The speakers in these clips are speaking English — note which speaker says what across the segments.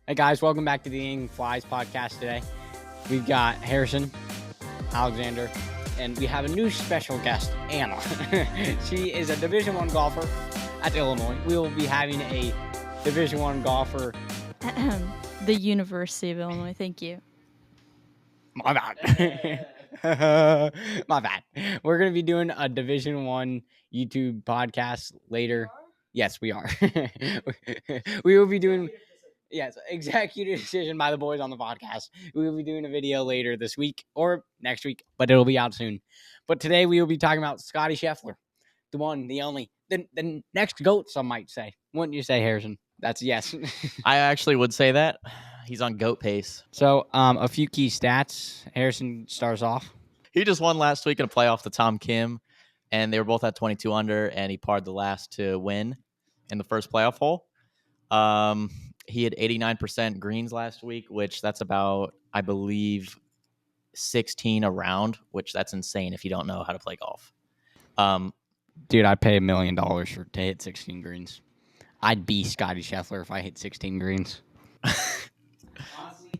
Speaker 1: Hey guys, welcome back to the Eating Flies podcast today. We've got Harrison, Alexander, and we have a new special guest, Anna. She is a Division I golfer at Illinois. We will be having a Division I golfer.
Speaker 2: The University of Illinois, thank you.
Speaker 1: My bad. My bad. We're going to be doing a Division I YouTube podcast later. Yes, we are. We will be doing... Yes, executive decision by the boys on the podcast. We will be doing a video later this week or next week, but it'll be out soon. But today we will be talking about Scottie Scheffler, the one, the only, the next GOAT, some might say. Wouldn't you say, Harrison? That's yes.
Speaker 3: I actually would say that. He's on GOAT pace.
Speaker 1: So, a few key stats. Harrison starts off.
Speaker 3: He just won last week in a playoff to Tom Kim, and they were both at 22 under, and he parred the last to win in the first playoff hole. He had 89% greens last week, which that's about, I believe, 16 a round, which that's insane if you don't know how to play golf.
Speaker 1: Dude, I'd pay $1 million to hit 16 greens. I'd be Scottie Scheffler if I hit 16 greens. Honestly,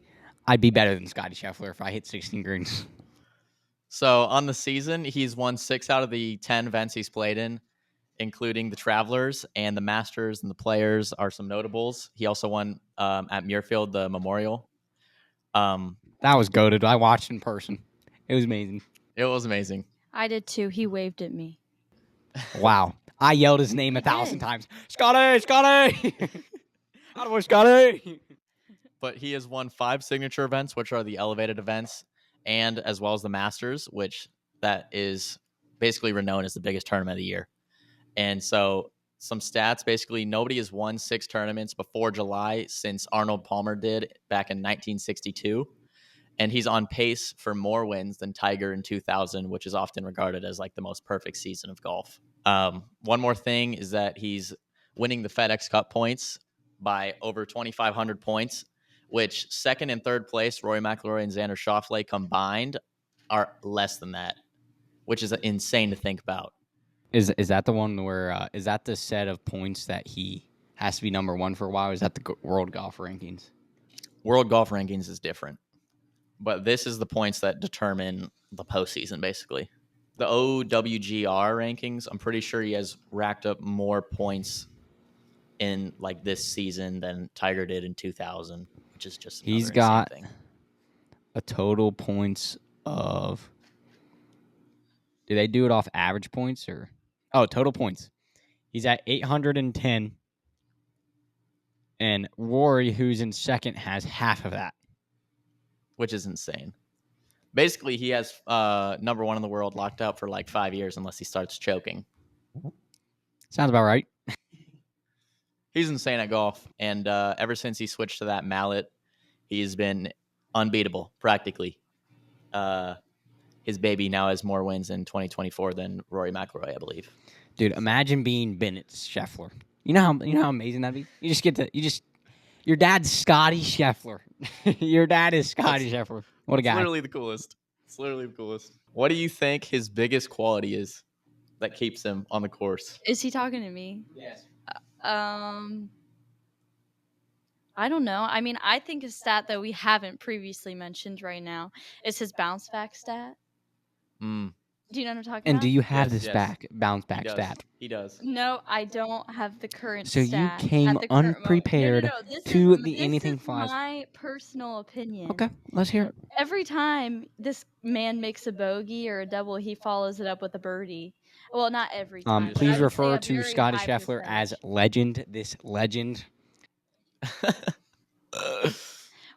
Speaker 1: I'd be better than Scottie Scheffler if I hit 16 greens.
Speaker 3: So on the season, he's won 6 out of the 10 events he's played in, including the Travelers and the Masters and the Players are some notables. He also won at Muirfield, the Memorial.
Speaker 1: That was goated. I watched in person. It was amazing.
Speaker 3: It was amazing.
Speaker 2: I did too. He waved at me.
Speaker 1: Wow. I yelled his name 1,000 times. Scottie! Scottie! Attaboy, Scottie!
Speaker 3: But he has won 5 signature events, which are the elevated events, and as well as the Masters, which that is basically renowned as the biggest tournament of the year. And so some stats, basically nobody has won 6 tournaments before July since Arnold Palmer did back in 1962. And he's on pace for more wins than Tiger in 2000, which is often regarded as like the most perfect season of golf. One more thing is that he's winning the FedEx Cup points by over 2,500 points, which second and third place, Rory McIlroy and Xander Schauffele combined are less than that, which is insane to think about.
Speaker 1: Is that the one where, is that the set of points that he has to be number one for a while? Or is that the World Golf Rankings?
Speaker 3: World Golf Rankings is different. But this is the points that determine the postseason, basically. The OWGR rankings, I'm pretty sure he has racked up more points in like this season than Tiger did in 2000, which is just
Speaker 1: he's got thing. A total points of. Do they do it off average points or? Oh, total points. He's at 810, and Rory, who's in second, has half of that,
Speaker 3: which is insane. Basically, he has number one in the world locked up for like 5 years unless he starts choking.
Speaker 1: Sounds about right.
Speaker 3: He's insane at golf, and ever since he switched to that mallet, he's been unbeatable, practically. His baby now has more wins in 2024 than Rory McIlroy, I believe.
Speaker 1: Dude, imagine being Bennett Scheffler. You know how amazing that'd be? You just get to your dad's Scottie Scheffler. Your dad is Scottie Scheffler. What a guy.
Speaker 3: It's literally the coolest. It's literally the coolest. What do you think his biggest quality is that keeps him on the course?
Speaker 2: Is he talking to me?
Speaker 1: Yes.
Speaker 2: I don't know. I mean, I think a stat that we haven't previously mentioned right now is his bounce back stat. Do you know what I'm talking about?
Speaker 1: And do you have this bounce back stat?
Speaker 3: He does.
Speaker 2: No, I don't have the current
Speaker 1: stat. So you came unprepared to the Anything Flies.
Speaker 2: This is my personal opinion.
Speaker 1: Okay, let's hear it.
Speaker 2: Every time this man makes a bogey or a double, he follows it up with a birdie. Well, not every time.
Speaker 1: Please refer to Scottie Scheffler as legend. This legend.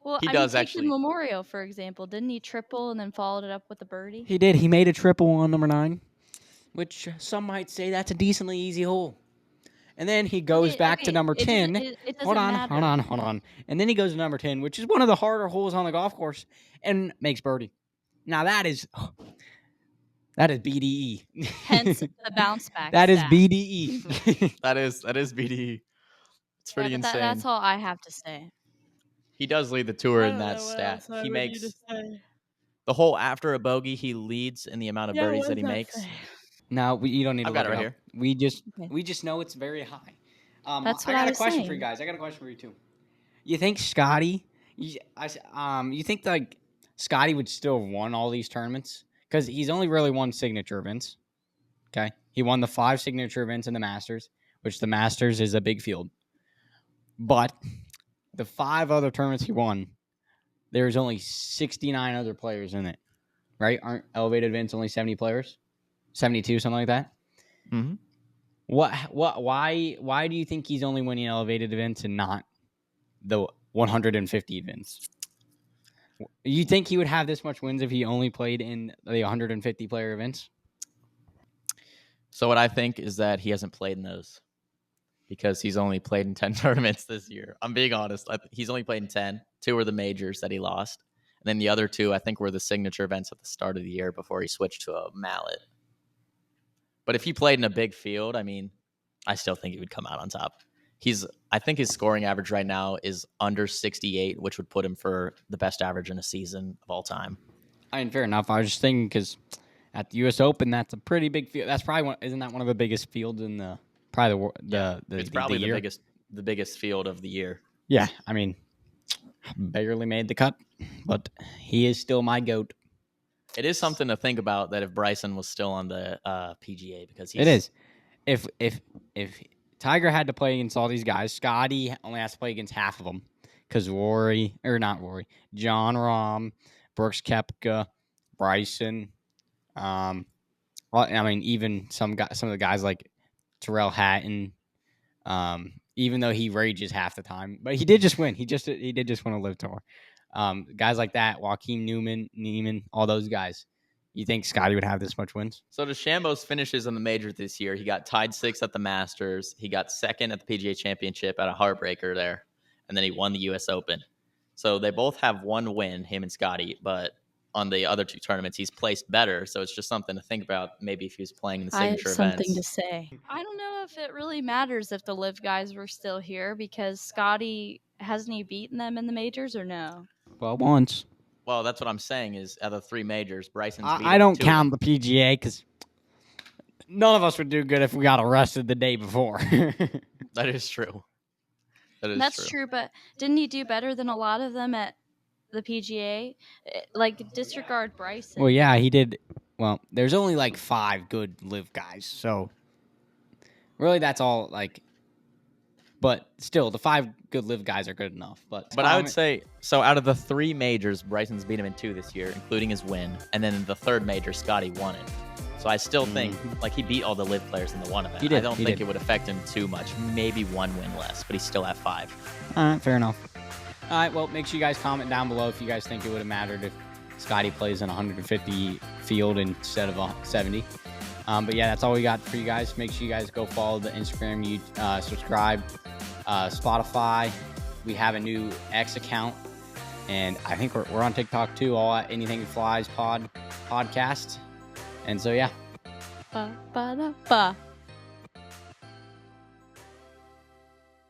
Speaker 2: Well,
Speaker 3: he does
Speaker 2: take
Speaker 3: actually.
Speaker 2: the Memorial, for example. Didn't he triple and then followed it up with a birdie?
Speaker 1: He did. He made a triple on number 9, which some might say that's a decently easy hole. And then he goes back to number 10. Hold on. And then he goes to number 10, which is one of the harder holes on the golf course, and makes birdie. Now that is BDE.
Speaker 2: Hence the bounce back.
Speaker 1: That is BDE.
Speaker 3: that is BDE. It's pretty insane.
Speaker 2: That's all I have to say.
Speaker 3: He does lead the tour in that stat. He makes the hole after a bogey. He leads in the amount of birdies that he makes.
Speaker 1: No, you don't need to.
Speaker 3: I've got it right here.
Speaker 1: We just know it's very high.
Speaker 2: That's
Speaker 1: I got a question for you guys. I got a question for you too. You think Scottie? You think like Scottie would still have won all these tournaments because he's only really won signature events. Okay, he won the 5 signature events in the Masters, which the Masters is a big field. But the 5 other tournaments he won, there's only 69 other players in it. Right? Aren't elevated events only 70 players? 72, something like that.
Speaker 3: Mm-hmm.
Speaker 1: Why do you think he's only winning elevated events and not the 150 events? You think he would have this much wins if he only played in the 150 player events?
Speaker 3: So what I think is that he hasn't played in those because he's only played in 10 tournaments this year. I'm being honest. He's only played in 10. 2 were the majors that he lost. And then the other 2, I think, were the signature events at the start of the year before he switched to a mallet. But if he played in a big field, I mean, I still think he would come out on top. I think his scoring average right now is under 68, which would put him for the best average in a season of all time.
Speaker 1: I mean, fair enough. I was just thinking because at the U.S. Open, that's a pretty big field. That's probably isn't that one of the biggest fields in the
Speaker 3: it's probably the biggest field of the year.
Speaker 1: Yeah, I mean, barely made the cut, but he is still my GOAT.
Speaker 3: It is something to think about that if Bryson was still on the PGA because
Speaker 1: it is. If Tiger had to play against all these guys, Scottie only has to play against half of them because John Rahm, Brooks Koepka, Bryson. I mean, even some of the guys like Terrell Hatton. Even though he rages half the time, but he did just win. He did just win a Live Tour. Guys like that, Joaquin Neiman, all those guys. You think Scottie would have this much wins?
Speaker 3: So DeChambeau's finishes in the majors this year. He got tied 6th at the Masters. He got 2nd at the PGA Championship at a heartbreaker there, and then he won the U.S. Open. So they both have 1 win, him and Scottie, but on the other 2 tournaments, he's placed better. So it's just something to think about. Maybe if he was playing in the signature events.
Speaker 2: I have something to say. I don't know if it really matters if the Live guys were still here because Scottie, hasn't he beaten them in the majors or no?
Speaker 1: Well, once.
Speaker 3: Well, that's what I'm saying is out of the 3 majors, Bryson's beat
Speaker 1: I don't count the PGA because none of us would do good if we got arrested the day before.
Speaker 3: That is true.
Speaker 2: That's true, but didn't he do better than a lot of them at the PGA? Like, disregard Bryson.
Speaker 1: Well, yeah, he did. Well, there's only like 5 good Live guys, so really that's all. Like, but still, the 5 good Live guys are good enough. But
Speaker 3: I would say so. Out of the 3 majors, Bryson's beat him in 2 this year, including his win, and then in the 3rd major, Scottie won it. So I still think like he beat all the Live players in the 1 event. I don't think it would affect him too much. Maybe 1 win less, but he's still at 5.
Speaker 1: All right, fair enough. All right, well, make sure you guys comment down below if you guys think it would have mattered if Scottie plays in a 150 field instead of a 70. But yeah, that's all we got for you guys. Make sure you guys go follow the Instagram, you subscribe, Spotify. We have a new X account, and I think we're on TikTok too. All at Anything Flies podcast. And so yeah.
Speaker 2: Ba-ba-da-ba.